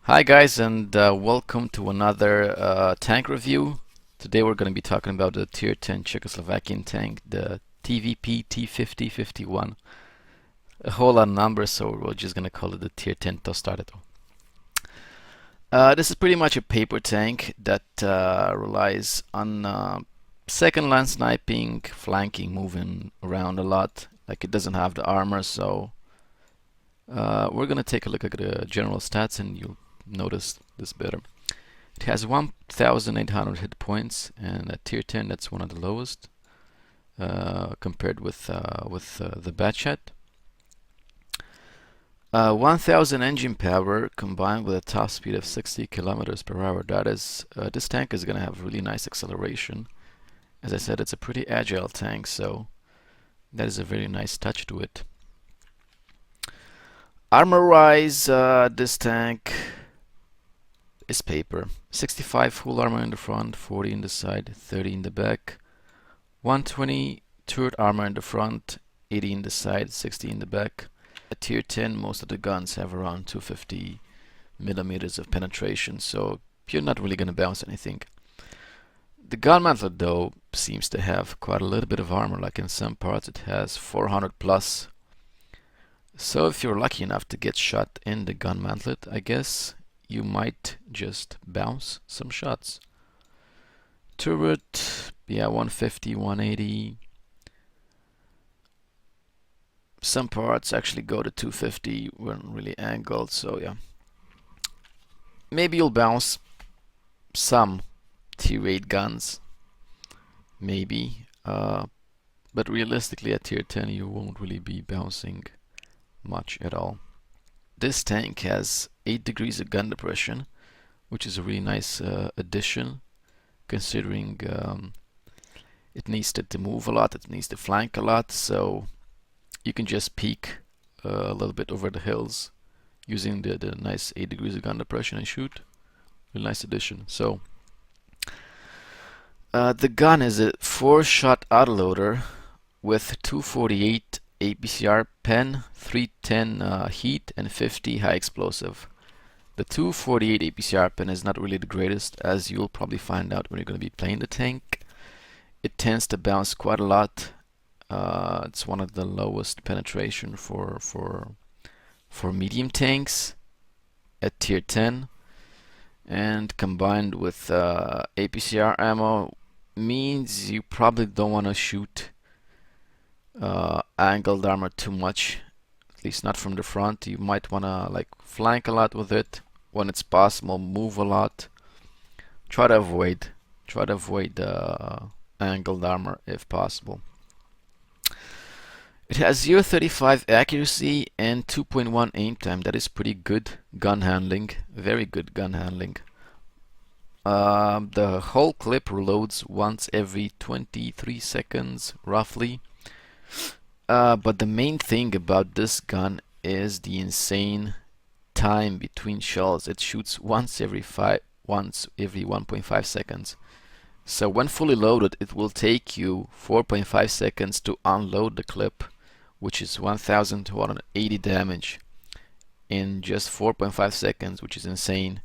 Hi guys, and welcome to another tank review. Today we're going to be talking about the Tier 10 Czechoslovakian tank, the TVP T5051. A whole lot of numbers, so we're just going to call it the Tier 10 Tostareto. This is pretty much a paper tank that relies on second line sniping, flanking, moving around a lot. Like, it doesn't have the armor, so we're going to take a look at the general stats and you'll notice this better. It has 1,800 hit points, and at tier 10 that's one of the lowest compared with the Batchat. 1,000 engine power combined with a top speed of 60 kilometers per hour. That is, this tank is going to have really nice acceleration. As I said, it's a pretty agile tank, so that is a very nice touch to it. Armor-wise, this tank is paper. 65 full armor in the front, 40 in the side, 30 in the back. 120 turret armor in the front, 80 in the side, 60 in the back. At tier 10, most of the guns have around 250 millimeters of penetration, so you're not really going to bounce anything. The gun mantlet, though, seems to have quite a little bit of armor. Like in some parts it has 400 plus. So if you're lucky enough to get shot in the gun mantlet, I guess you might just bounce some shots. Turret, yeah, 150, 180. Some parts actually go to 250 when really angled, so yeah. Maybe you'll bounce some tier 8 guns, maybe. But realistically at tier 10 you won't really be bouncing much at all. This tank has 8 degrees of gun depression, which is a really nice addition, considering it needs to move a lot, it needs to flank a lot, so you can just peek a little bit over the hills using the nice 8 degrees of gun depression and shoot. Really nice addition. So the gun is a 4-shot autoloader with 248 APCR pen, 310 heat, and 50 high explosive. The 248 APCR pen is not really the greatest, as you'll probably find out when you're going to be playing the tank. It tends to bounce quite a lot. It's one of the lowest penetration for medium tanks at tier 10, and combined with APCR ammo means you probably don't want to shoot angled armor too much, at least not from the front. You might want to like flank a lot with it when it's possible, move a lot. Try to avoid angled armor if possible. It has 0.35 accuracy and 2.1 aim time. That is pretty good gun handling, very good gun handling. The whole clip reloads once every 23 seconds roughly. But the main thing about this gun is the insane time between shells. It shoots once every 1.5 seconds. So when fully loaded, it will take you 4.5 seconds to unload the clip, which is 1,280 damage in just 4.5 seconds, which is insane.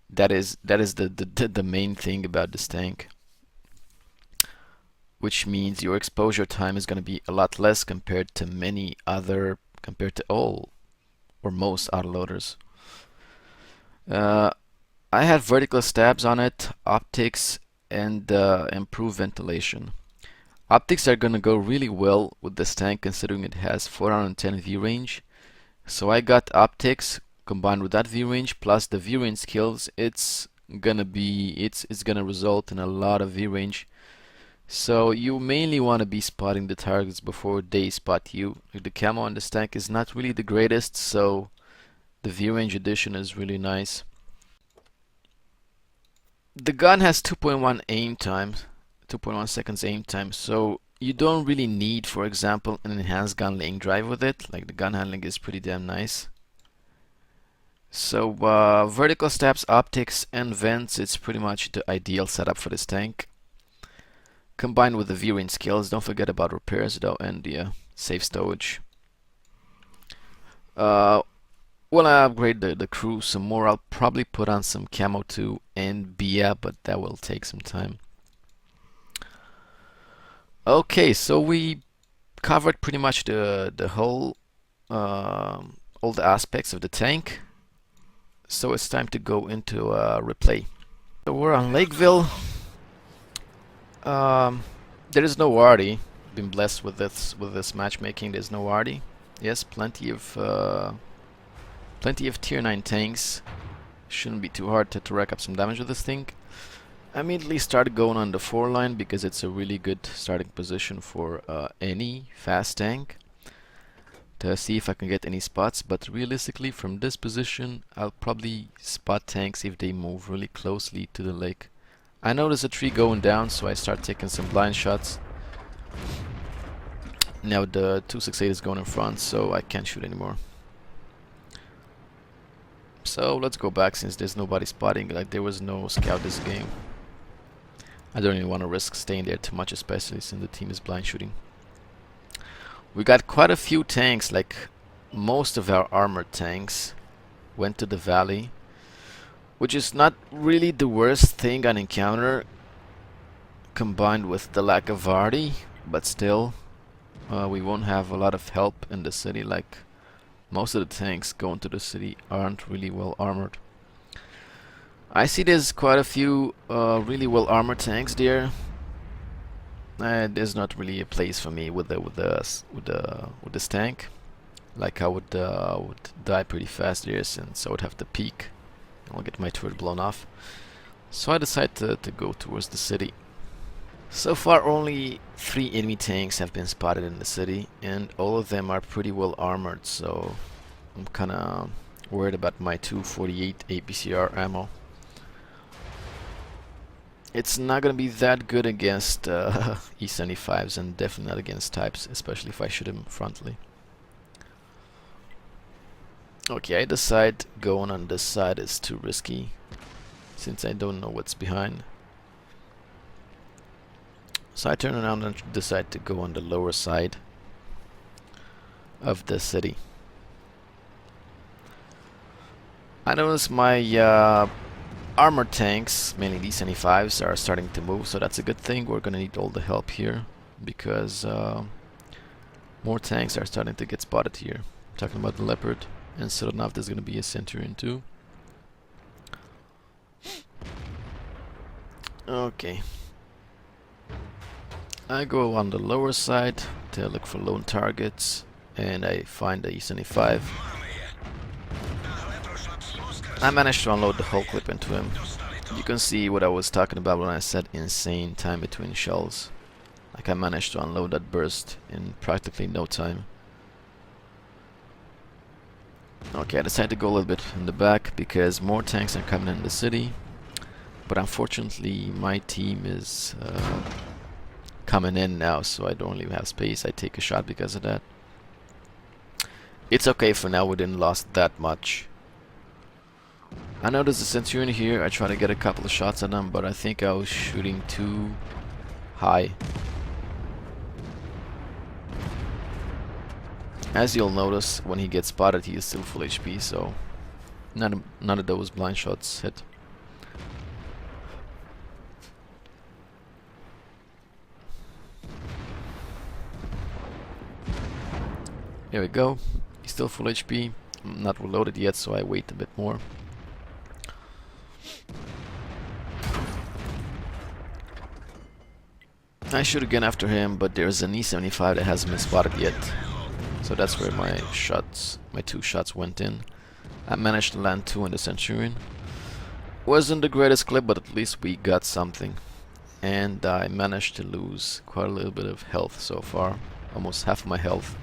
That is the main thing about this tank, which means your exposure time is going to be a lot less compared to all or most autoloaders. I had vertical stabs on it, optics, and improved ventilation. Optics are going to go really well with this tank considering it has 410 V range. So I got optics combined with that V range plus the V range skills. It's gonna result in a lot of V range. So you mainly want to be spotting the targets before they spot you. The camo on this tank is not really the greatest, so the V range addition is really nice. The gun has 2.1 aim time, 2.1 seconds aim time, so you don't really need, for example, an enhanced gun laying drive with it. Like, the gun handling is pretty damn nice. So vertical stabs, optics, and vents, it's pretty much the ideal setup for this tank. Combined with the V-range skills, don't forget about repairs though, and the safe stowage. Well, I upgrade the crew some more. I'll probably put on some camo too and Bia, but that will take some time. Okay, so we covered pretty much the whole all the aspects of the tank. So it's time to go into replay. So we're on Lakeville. There is no Artie. Been blessed with this matchmaking. There's no Artie. Yes, plenty of tier 9 tanks. Shouldn't be too hard to rack up some damage with this thing. I immediately started going on the 4 line because it's a really good starting position for any fast tank to see if I can get any spots. But realistically, from this position, I'll probably spot tanks if they move really closely to the lake. I notice a tree going down, so I start taking some blind shots. Now the 268 is going in front, so I can't shoot anymore. So let's go back since there's nobody spotting. Like, there was no scout this game. I don't even want to risk staying there too much, especially since the team is blind shooting. We got quite a few tanks, like most of our armored tanks went to the valley, which is not really the worst thing on encounter combined with the lack of Vardy, but still we won't have a lot of help in the city. Like, most of the tanks going to the city aren't really well armored. I see there's quite a few really well armored tanks there. There's not really a place for me with this tank. Like, I would die pretty fast here since I would have to peek. I'll get my turret blown off. So I decided to go towards the city. So far only 3 enemy tanks have been spotted in the city, and all of them are pretty well armored, so I'm kinda worried about my 248 APCR ammo. It's not gonna be that good against E75s, and definitely not against types, especially if I shoot him frontally. Okay, I decide going on this side is too risky, since I don't know what's behind. So I turn around and decide to go on the lower side of the city. I notice my armored tanks, mainly these E75s, are starting to move, so that's a good thing. We're gonna need all the help here because more tanks are starting to get spotted here. I'm talking about the Leopard, and soon enough there's gonna be a Centurion too. Okay. I go on the lower side to look for lone targets, and I find the E75. I managed to unload the whole clip into him. You can see what I was talking about when I said insane time between shells. Like, I managed to unload that burst in practically no time. Okay, I decided to go a little bit in the back because more tanks are coming in the city. But unfortunately my team is coming in now, so I don't really have space. I take a shot because of that. It's okay for now, we didn't lost that much. I know there's a Centurion here. I try to get a couple of shots at him, but I think I was shooting too high. As you'll notice, when he gets spotted, he is still full HP, so none of those blind shots hit. Here we go. He's still full HP. I'm not reloaded yet, so I wait a bit more. I shoot again after him, but there's an E75 that hasn't been spotted yet. So that's where my two shots went in. I managed to land 2 in the Centurion. Wasn't the greatest clip, but at least we got something. And I managed to lose quite a little bit of health so far. Almost half of my health.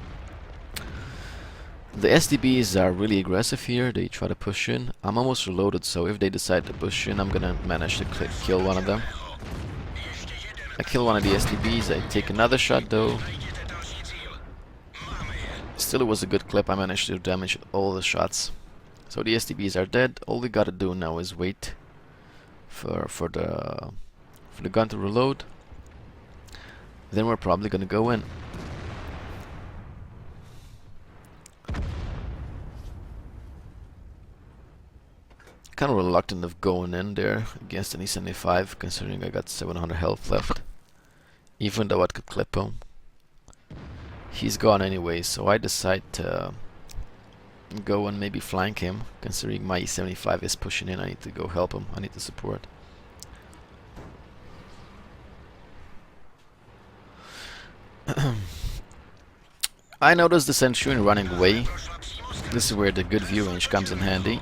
The SDBs are really aggressive here. They try to push in. I'm almost reloaded, so if they decide to push in, I'm gonna manage to kill one of them. I kill one of the SDBs. I take another shot though. Still, it was a good clip. I managed to damage all the shots. So the SDBs are dead. All we gotta do now is wait for the gun to reload. Then we're probably gonna go in. Kind of reluctant of going in there against an E75, considering I got 700 health left. Even though I could clip him, he's gone anyway, so I decide to go and maybe flank him. Considering my E75 is pushing in, I need to go help him. I need to support. I noticed the Centurion running away. This is where the good view range comes in handy.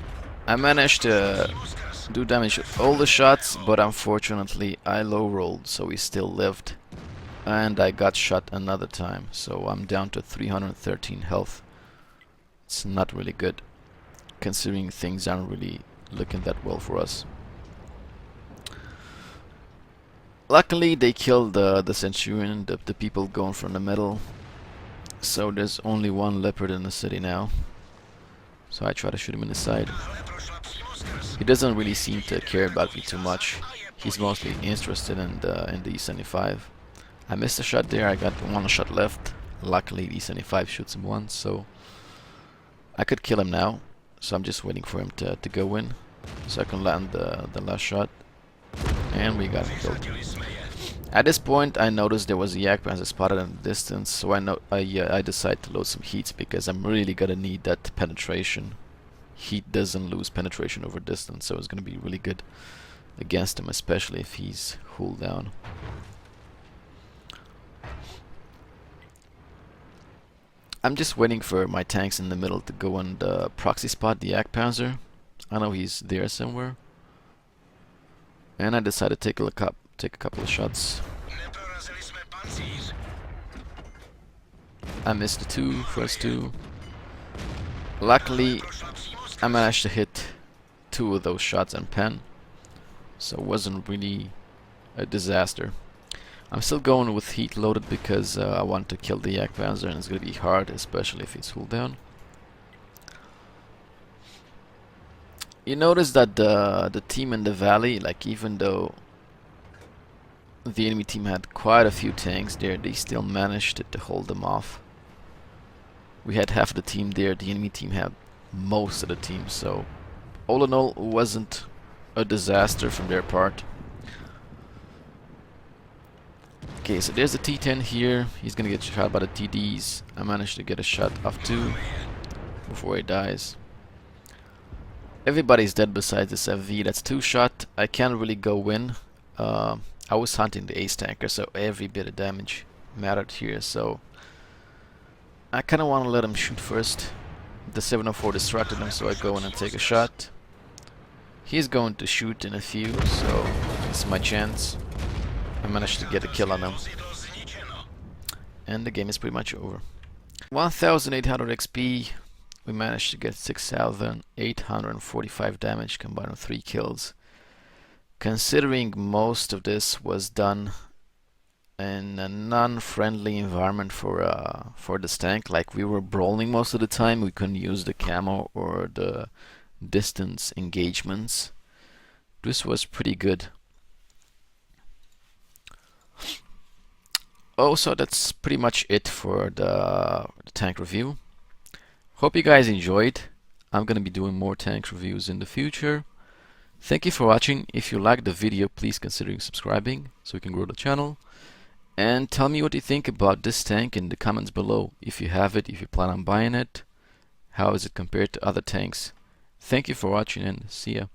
I managed to do damage with all the shots, but unfortunately I low rolled, so he still lived. And I got shot another time, so I'm down to 313 health. It's not really good, considering things aren't really looking that well for us. Luckily they killed the Centurion, the people going from the middle. So there's only one leopard in the city now. So I try to shoot him in the side. He doesn't really seem to care about me too much. He's mostly interested in the E75. I missed a shot there, I got one shot left. Luckily the E75 shoots him once, so I could kill him now. So I'm just waiting for him to go in, so I can land the last shot. And we got him killed. At this point I noticed there was a Jagdpanzer spotted in the distance, so I decided to load some heats because I'm really gonna need that penetration. Heat doesn't lose penetration over distance, so it's gonna be really good against him, especially if he's hull down. I'm just waiting for my tanks in the middle to go on the proxy spot, the Jagdpanzer. I know he's there somewhere. And I decided to take a couple of shots. I missed the first two. Luckily, I managed to hit 2 of those shots and pen, so it wasn't really a disaster. I'm still going with heat loaded because I want to kill the Jagdpanzer, and it's gonna be hard, especially if it's hull down. You notice that the team in the valley, like even though the enemy team had quite a few tanks there, they still managed to hold them off. We had half the team there, the enemy team had most of the team, so all in all it wasn't a disaster from their part. Okay, so there's the T10 here, he's gonna get shot by the TDs. I managed to get a shot off 2 before he dies. Everybody's dead besides this FV, that's 2 shot. I can't really go in. I was hunting the ace tanker, so every bit of damage mattered here, so I kinda wanna let him shoot first. The 704 distracted him, so I go in and take a shot. He's going to shoot in a few, so it's my chance. I managed to get a kill on him. And the game is pretty much over. 1800 XP. We managed to get 6845 damage combined with 3 kills. Considering most of this was done in a non-friendly environment for this tank, like we were brawling most of the time, we couldn't use the camo or the distance engagements. This was pretty good. So that's pretty much it for the tank review. Hope you guys enjoyed. I'm gonna be doing more tank reviews in the future. Thank you for watching. If you liked the video, please consider subscribing so we can grow the channel. And tell me what you think about this tank in the comments below. If you have it, if you plan on buying it, how is it compared to other tanks? Thank you for watching and see ya.